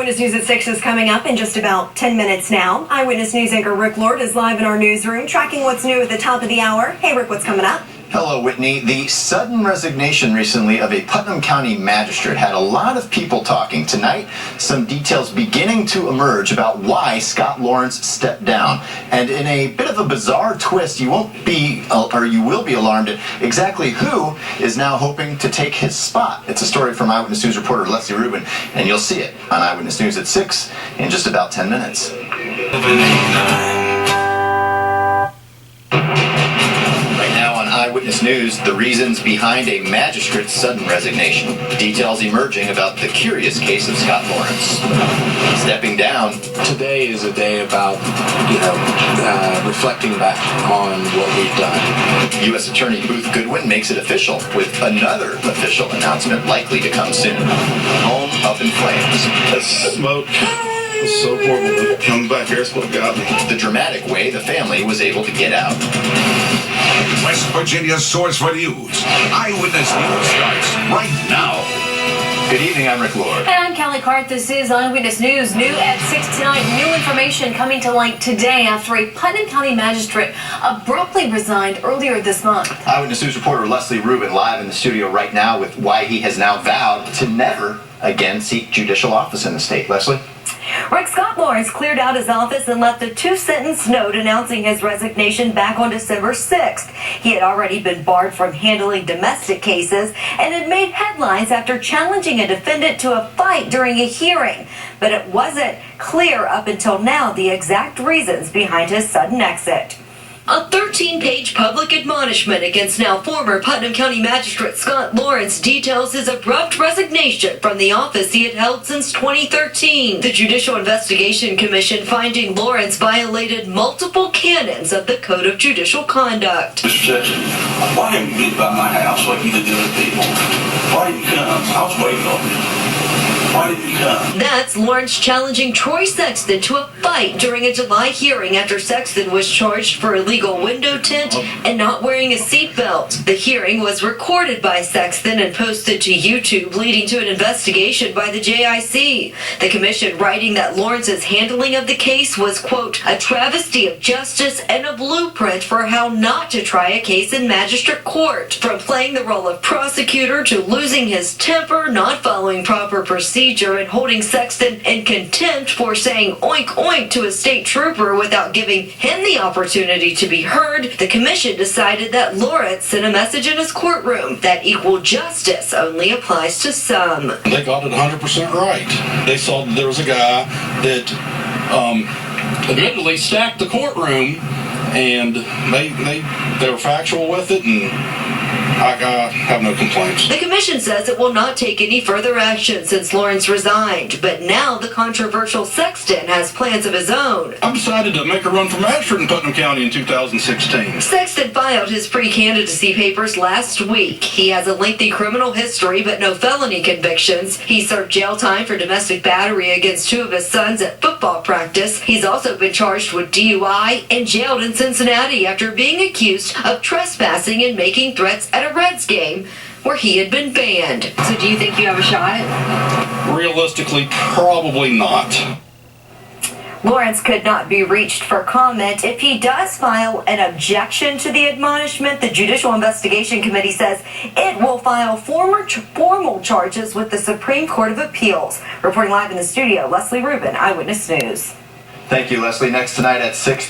Eyewitness News at 6 is coming up in just about 10 minutes now. Eyewitness News anchor Rick Lord is live in our newsroom, tracking what's new at the top of the hour. Hey, Rick, what's coming up? Hello, Whitney. The sudden resignation recently of a Putnam County magistrate had a lot of people talking. Tonight, some details beginning to emerge about why Scott Lawrence stepped down. And in a bit of a bizarre twist, you will be alarmed at exactly who is now hoping to take his spot. It's a story from Eyewitness News reporter Leslie Rubin, and you'll see it on Eyewitness News at 6 in just about 10 minutes. Eyewitness News, the reasons behind a magistrate's sudden resignation. Details emerging about the curious case of Scott Lawrence. Stepping down. Today is a day about, reflecting back on what we've done. U.S. Attorney Booth Goodwin makes it official with another official announcement likely to come soon. Home up in flames. That smoke was so horrible. Coming back here is what got me. The dramatic way the family was able to get out. West Virginia's source for news. Eyewitness News starts right now. Good evening, I'm Rick Lord. And I'm Kelly Cart. This is Eyewitness News. New at 6 tonight. New information coming to light today after a Putnam County magistrate abruptly resigned earlier this month. Eyewitness News reporter Leslie Rubin live in the studio right now with why he has now vowed to never again seek judicial office in the state. Leslie? Rick, Scott Lawrence cleared out his office and left a 2-sentence note announcing his resignation back on December 6th. He had already been barred from handling domestic cases and had made headlines after challenging a defendant to a fight during a hearing. But it wasn't clear up until now the exact reasons behind his sudden exit. A 13-page public admonishment against now former Putnam County Magistrate Scott Lawrence details his abrupt resignation from the office he had held since 2013. The Judicial Investigation Commission finding Lawrence violated multiple canons of the Code of Judicial Conduct. Mr. Sexton, why didn't you get by my house like you did to other people? Why didn't you come? I was waiting on you. Why didn't you come? That's Lawrence challenging Troy Sexton to a fight during a July hearing after Sexton was charged for illegal window tint and not wearing a seatbelt. The hearing was recorded by Sexton and posted to YouTube, leading to an investigation by the JIC. The commission writing that Lawrence's handling of the case was, quote, a travesty of justice and a blueprint for how not to try a case in magistrate court. From playing the role of prosecutor to losing his temper, not following proper procedure, and holding Sexton in contempt for saying oink oink to a state trooper without giving him the opportunity to be heard, the commission decided that Lawrence sent a message in his courtroom that equal justice only applies to some. They got it 100% right. They saw that there was a guy that admittedly stacked the courtroom, and they were factual with it, and I have no complaints. The commission says it will not take any further action since Lawrence resigned, but now the controversial Sexton has plans of his own. I decided to make a run for magistrate in Putnam County in 2016. Sexton filed his pre-candidacy papers last week. He has a lengthy criminal history but no felony convictions. He served jail time for domestic battery against 2 of his sons at football practice. He's also been charged with DUI and jailed in Cincinnati after being accused of trespassing and making threats at a Reds game where he had been banned. So do you think you have a shot? Realistically, probably not. Lawrence could not be reached for comment. If he does file an objection to the admonishment, the Judicial Investigation Committee says it will file formal charges with the Supreme Court of Appeals. Reporting live in the studio, Leslie Rubin, Eyewitness News. Thank you, Leslie. Next tonight at 6.